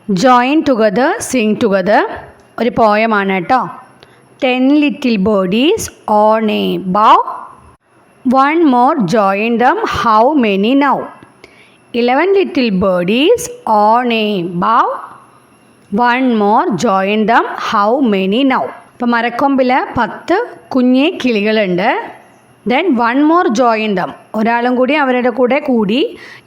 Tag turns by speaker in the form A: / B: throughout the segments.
A: Join together Singh together ഒരു പോയമാണ് കേട്ടോ. 10 little birdies on a bough, one more join them, how many now? 11 little birdies on a bough, one more join them, how many now? അപ്പോൾ മരക്കൊമ്പിൽ 10 കുഞ്ഞേ കിളികളുണ്ട്. Then one more join them, ഒരാളും കൂടി അവരുടെ കൂടെ കൂടി.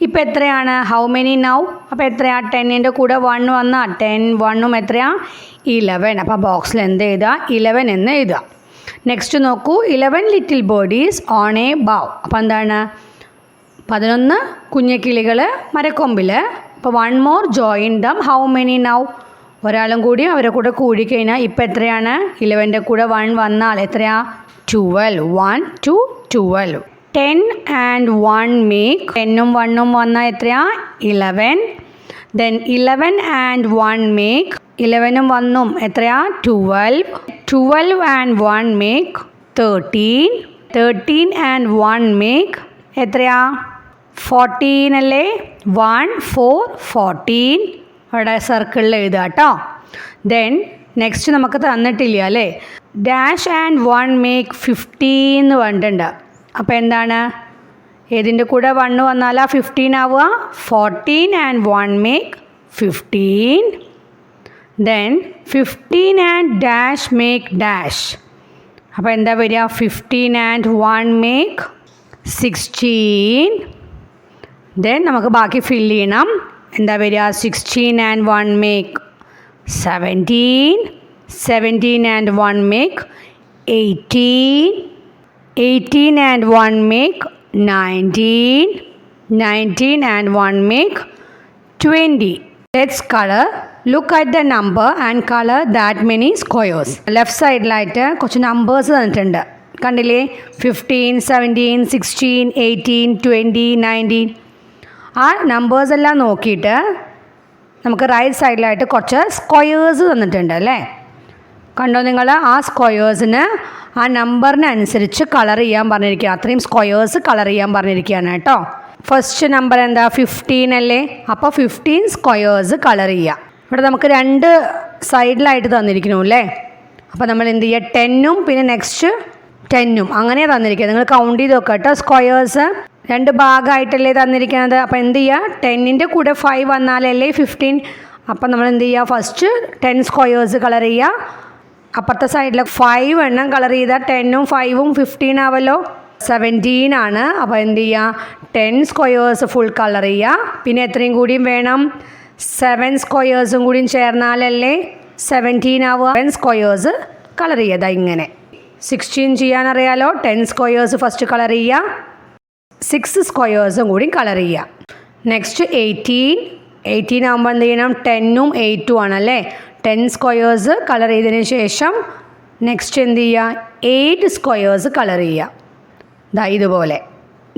A: ഇപ്പോൾ എത്രയാണ്? How many now? അപ്പോൾ എത്രയാ? 10ൻ്റെ കൂടെ 1 വന്നാൽ 10 1ഉം എത്രയാ? 11. അപ്പോൾ ബോക്സിൽ എന്ത് എഴുതുക? 11 എന്ന് എഴുതുക. നെക്സ്റ്റ് നോക്കൂ, 11 ലിറ്റിൽ ബേർഡീസ് ഓൺ എ ബൗ. അപ്പോൾ എന്താണ്? 11 കുഞ്ഞക്കിളികൾ മരക്കൊമ്പിൽ. അപ്പോൾ one more join dum, how many now? ഒരാളും കൂടി അവരുടെ കൂടെ കൂടിക്കഴിഞ്ഞാൽ ഇപ്പോൾ എത്രയാണ്? 11ൻ്റെ കൂടെ 1 വന്നാൽ എത്രയാ? 12. 1 2 12. 10 and 1 make, 10ഉം 1ഉം വന്നാൽ എത്രയാ? 11. ദെൻ 11 and 1 make, 11ഉം 1ഉം എത്രയാ? 12. 12 and 1 make 13. 13 and 1 make എത്രയാ? 14 അല്ലേ? 1 4 14. അവിടെ സർക്കിളിൽ എഴുതുക കേട്ടോ. ദെൻ നെക്സ്റ്റ് നമുക്ക് തന്നിട്ടില്ല അല്ലേ? ഡാഷ് ആൻഡ് 1 മേക്ക് 15 എന്ന് പറഞ്ഞിട്ടുണ്ട്. അപ്പോൾ എന്താണ്? ഏതിൻ്റെ കൂടെ 1 വന്നാലാ 15 ആവുക? 14 and 1 make 15. Then 15 and dash make dash. അപ്പോൾ എന്താ വരിക? 15 ആൻഡ് 1 മേക്ക് 16. ദെൻ നമുക്ക് ബാക്കി ഫില്ല് ചെയ്യണം. എന്താ വരിക? 16 and 1 make 17. 17 and 1 make 18. 18 and 1 make 19. 19 and 1 make 20. Let's color. Look at the number and color that many squares. Left സൈഡിലായിട്ട് കുറച്ച് നമ്പേഴ്സ് തന്നിട്ടുണ്ട്, കണ്ടില്ലേ? 15 17 16 18 20 19. ആ നമ്പേഴ്സ് എല്ലാം നോക്കിയിട്ട് നമുക്ക് റൈറ്റ് സൈഡിലായിട്ട് കുറച്ച് സ്ക്വയേഴ്സ് തന്നിട്ടുണ്ട് അല്ലേ? കണ്ടോ നിങ്ങൾ? ആ സ്ക്വയേഴ്സിന് ആ നമ്പറിനനുസരിച്ച് കളർ ചെയ്യാൻ പറഞ്ഞിരിക്കുക. അത്രയും സ്ക്വയേഴ്സ് കളർ ചെയ്യാൻ പറഞ്ഞിരിക്കുകയാണ് കേട്ടോ. ഫസ്റ്റ് നമ്പർ എന്താ? 15 അല്ലേ? അപ്പോൾ 15 സ്ക്വയേഴ്സ് കളർ ചെയ്യുക. ഇവിടെ നമുക്ക് 2 സൈഡിലായിട്ട് തന്നിരിക്കുന്നു അല്ലേ? അപ്പോൾ നമ്മൾ എന്ത് ചെയ്യുക? 10ഉം പിന്നെ നെക്സ്റ്റ് 10ഉം അങ്ങനെ തന്നിരിക്കുക. നിങ്ങൾ കൗണ്ട് ചെയ്ത് നോക്കുക കേട്ടോ. സ്ക്വയേഴ്സ് 2 ഭാഗമായിട്ടല്ലേ തന്നിരിക്കുന്നത്. അപ്പോൾ എന്ത് ചെയ്യുക? 10ൻ്റെ കൂടെ 5 വന്നാലല്ലേ 15. അപ്പം നമ്മൾ എന്ത് ചെയ്യുക? ഫസ്റ്റ് 10 സ്ക്വയേഴ്സ് കളർ ചെയ്യുക. അപ്പുറത്തെ സൈഡിൽ 5 എണ്ണം കളർ ചെയ്താൽ 10ഉം 5ഉം 15 ആവല്ലോ. 17 ആണ്. അപ്പോൾ എന്ത് ചെയ്യുക? 10 സ്ക്വയേഴ്സ് ഫുൾ കളർ ചെയ്യുക. പിന്നെ എത്രയും കൂടിയും വേണം? 7 സ്ക്വയേഴ്സും കൂടിയും ചേർന്നാലല്ലേ 17 ആവുക. 7 സ്ക്വയേഴ്സ് കളർ ചെയ്യുക. ഇങ്ങനെ 16 ചെയ്യാനറിയാലോ. 10 സ്ക്വയേഴ്സ് ഫസ്റ്റ് കളർ ചെയ്യുക. 6 സ്ക്വയേഴ്സും കൂടി കളർ ചെയ്യുക. നെക്സ്റ്റ് 18 ആകുമ്പോൾ എന്ത് ചെയ്യണം? 10ഉം 8ഉം ആണല്ലേ? 10 സ്ക്വയേഴ്സ് കളർ ചെയ്തതിന് ശേഷം നെക്സ്റ്റ് എന്ത് ചെയ്യുക? 8 സ്ക്വയേഴ്സ് കളർ ചെയ്യുക. ദാ ഇതുപോലെ.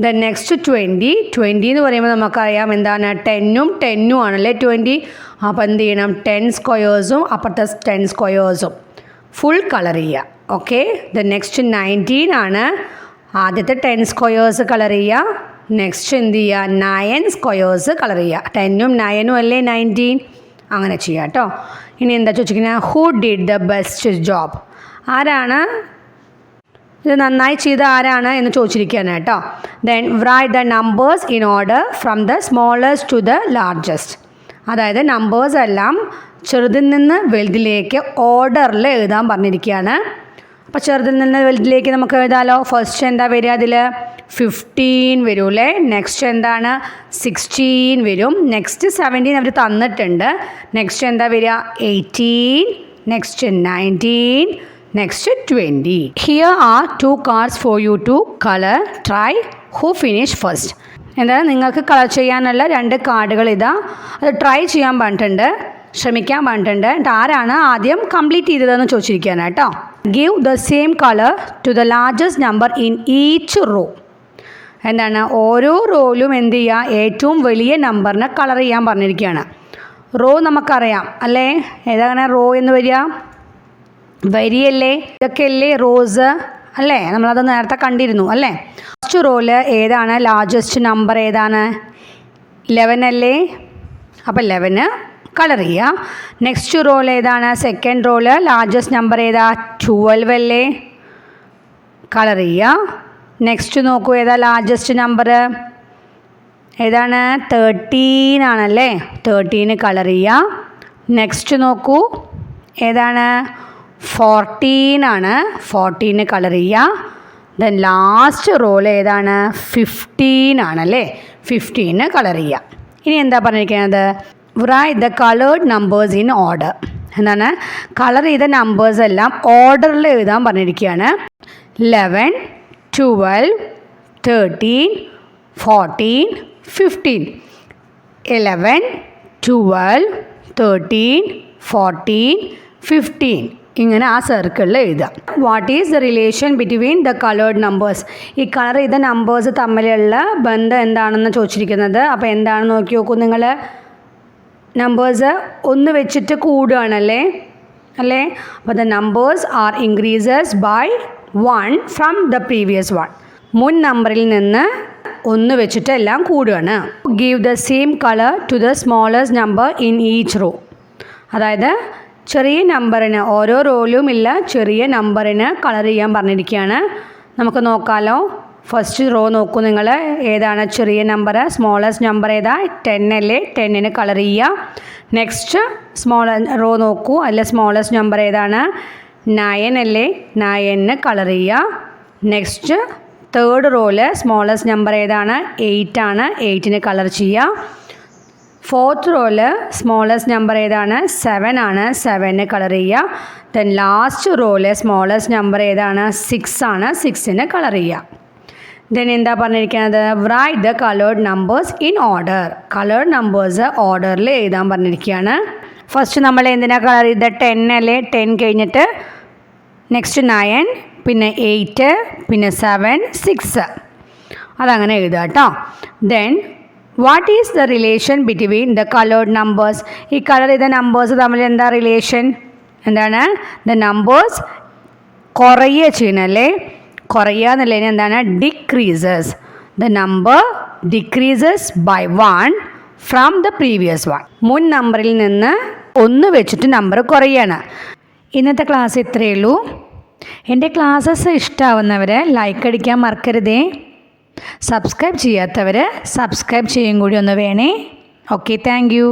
A: ദെൻ നെക്സ്റ്റ് 20 എന്ന് പറയുമ്പോൾ നമുക്കറിയാം എന്താണ്? 10ഉം 10ഉം ആണല്ലേ 20. അപ്പോൾ എന്ത് ചെയ്യണം? 10 സ്ക്വയേഴ്സും അപ്പുറത്തെ 10 സ്ക്വയേഴ്സും ഫുൾ കളർ ചെയ്യുക. ഓക്കെ. ദെൻ നെക്സ്റ്റ് 19 ആണ്. ആദ്യത്തെ 10 സ്ക്വയേഴ്സ് കളർ ചെയ്യുക. നെക്സ്റ്റ് എന്ത് ചെയ്യുക? 9 സ്ക്വയേഴ്സ് കളർ ചെയ്യുക. 10ഉം 9ഉം അല്ലേ 19. അങ്ങനെ ചെയ്യാം കേട്ടോ. ഇനി എന്താ ചോദിച്ചിരിക്കുന്നത്? Who did the best job? ആരാണ് ഇത് നന്നായി ചെയ്ത ആരാണ് എന്ന് ചോദിച്ചിരിക്കുകയാണ് കേട്ടോ. Then write the numbers in order from the smallest to the largest. അതായത് നമ്പേഴ്സ് എല്ലാം ചെറുതിൽ നിന്ന് വലുതിലേക്ക് ഓർഡറിൽ എഴുതാൻ പറഞ്ഞിരിക്കുകയാണ്. അപ്പോൾ ചെറുതിൽ നിന്ന് വലുതിലേക്ക് നമുക്ക് എഴുതാമല്ലോ. ഫസ്റ്റ് എന്താ വരിക? അതിൽ 15 വരും അല്ലേ? നെക്സ്റ്റ് എന്താണ്? 16 വരും. നെക്സ്റ്റ് 17 അവർ തന്നിട്ടുണ്ട്. നെക്സ്റ്റ് എന്താ വരിക? 18. Next 19. Next 20. Here are 2 cards for you to colour. Try who finish first. എന്താണ്? നിങ്ങൾക്ക് കളർ ചെയ്യാനുള്ള 2 കാർഡുകൾ ഇതാ. അത് ട്രൈ ചെയ്യാൻ പറഞ്ഞിട്ടുണ്ട്, ശ്രമിക്കാൻ പറഞ്ഞിട്ടുണ്ട്. എന്നിട്ട് ആരാണ് ആദ്യം കംപ്ലീറ്റ് ചെയ്തതെന്ന് ചോദിച്ചിരിക്കുകയാണ് കേട്ടോ. Give the same colour to the largest number in each row. എന്താണ്? ഓരോ റോയിലും എന്ത് ചെയ്യുക? ഏറ്റവും വലിയ നമ്പറിനെ കളർ ചെയ്യാൻ പറഞ്ഞിരിക്കുകയാണ്. റോ നമുക്കറിയാം അല്ലേ? ഏതാണ് റോ എന്ന് വരിക? വരിയല്ലേ? ഇതൊക്കെ അല്ലേ റോസ് അല്ലേ? നമ്മളത് നേരത്തെ കണ്ടിരുന്നു അല്ലേ? ഫസ്റ്റ് റോയിൽ ഏതാണ് ലാർജസ്റ്റ് നമ്പർ? ഏതാണ്? 11 അല്ലേ? അപ്പോൾ 11 കളർ ചെയ്യുക. നെക്സ്റ്റ് റോൾ ഏതാണ്? സെക്കൻഡ് റോള് ലാർജസ്റ്റ് നമ്പർ ഏതാ? 12 അല്ലേ? കളർ ചെയ്യുക. നെക്സ്റ്റ് നോക്കൂ, ഏതാ ലാർജസ്റ്റ് നമ്പർ? ഏതാണ്? 13 ആണല്ലേ? 13 കളർ ചെയ്യുക. നെക്സ്റ്റ് നോക്കൂ, ഏതാണ്? 14 ആണ്. 14 കളർ ചെയ്യുക. ദെൻ ലാസ്റ്റ് റോൾ ഏതാണ്? 15 ആണല്ലേ? 15 കളർ ചെയ്യുക. ഇനി എന്താ പറഞ്ഞിരിക്കുന്നത്? Write the coloured numbers in order. എന്താണ്? കളർ ചെയ്ത നമ്പേഴ്സ് എല്ലാം ഓർഡറിൽ എഴുതാൻ പറഞ്ഞിരിക്കുകയാണ്. 11, 12, 13, 14, 15. 11, 12, 13, 14, 15 ഇങ്ങനെ ആ സർക്കിളിൽ എഴുതുക. What is the relation between the coloured numbers? ഈ കളർ ചെയ്ത നമ്പേഴ്സ് തമ്മിലുള്ള ബന്ധം എന്താണെന്ന് ചോദിച്ചിരിക്കുന്നത്. അപ്പോൾ എന്താണെന്ന് നോക്കി നോക്കൂ നിങ്ങൾ. നമ്പേഴ്സ് ഒന്ന് വെച്ചിട്ട് കൂടുകയാണല്ലേ അല്ലേ? അപ്പോൾ the numbers are increases by 1 from the previous 1. മുൻ നമ്പറിൽ നിന്ന് ഒന്ന് വെച്ചിട്ട് എല്ലാം കൂടുകയാണ്. Give the same colour to the smallest number in each row. അതായത് ചെറിയ നമ്പറിന്, ഓരോ റോയിലും ഇല്ല ചെറിയ നമ്പറിന് കളർ ചെയ്യാൻ പറഞ്ഞിരിക്കുകയാണ്. നമുക്ക് നോക്കാമല്ലോ. ഫസ്റ്റ് റോ നോക്കൂ നിങ്ങൾ. ഏതാണ് ചെറിയ നമ്പർ? സ്മോളസ്റ്റ് നമ്പർ ഏതാ? 10 അല്ലേ? 10 കളർ ചെയ്യുക. നെക്സ്റ്റ് റോ നോക്കൂ. അല്ല സ്മോളസ്റ്റ് നമ്പർ ഏതാണ്? 9 അല്ലേ? 9 കളർ ചെയ്യുക. നെക്സ്റ്റ് തേർഡ് റോയിൽ സ്മോളസ്റ്റ് നമ്പർ ഏതാണ്? 8 ആണ്. 8 കളർ ചെയ്യുക. ഫോർത്ത് റോയിൽ സ്മോളസ്റ്റ് നമ്പർ ഏതാണ്? 7 ആണ്. 7 കളർ ചെയ്യുക. ദെൻ ലാസ്റ്റ് റോയിൽ സ്മോളസ്റ്റ് നമ്പർ ഏതാണ്? 6 ആണ്. 6 കളർ ചെയ്യുക. ദെൻ എന്താ പറഞ്ഞിരിക്കുന്നത്? Write the coloured numbers in order. Coloured numbers ഓർഡറിൽ എഴുതാൻ പറഞ്ഞിരിക്കുകയാണ്. ഫസ്റ്റ് നമ്മൾ എന്തിനാ കളർ ചെയ്തത്? 10 അല്ലേ? 10 കഴിഞ്ഞിട്ട് നെക്സ്റ്റ് 9, പിന്നെ 8, പിന്നെ 7, 6 അതങ്ങനെ എഴുതുക കേട്ടോ. Then what is the relation between the coloured numbers? ഈ കളർ ചെയ്ത നമ്പേഴ്സ് തമ്മിൽ എന്താ റിലേഷൻ? എന്താണ്? ദ നമ്പേഴ്സ് കുറയുക ചെയ്യണല്ലേ? കുറയുക എന്നുള്ളതിന് എന്താണ്? Decreases. The number decreases by 1 from the previous 1. മുൻ നമ്പറിൽ നിന്ന് ഒന്ന് വെച്ചിട്ട് നമ്പർ കുറയാണ്. ഇന്നത്തെ ക്ലാസ് ഇത്രയേ ഉള്ളൂ. എൻ്റെ ക്ലാസ്സസ് ഇഷ്ടമാവുന്നവർ ലൈക്ക് അടിക്കാൻ മറക്കരുതേ. സബ്സ്ക്രൈബ് ചെയ്യാത്തവർ സബ്സ്ക്രൈബ് ചെയ്യും കൂടി ഒന്ന് വേണേ. Okay, thank you.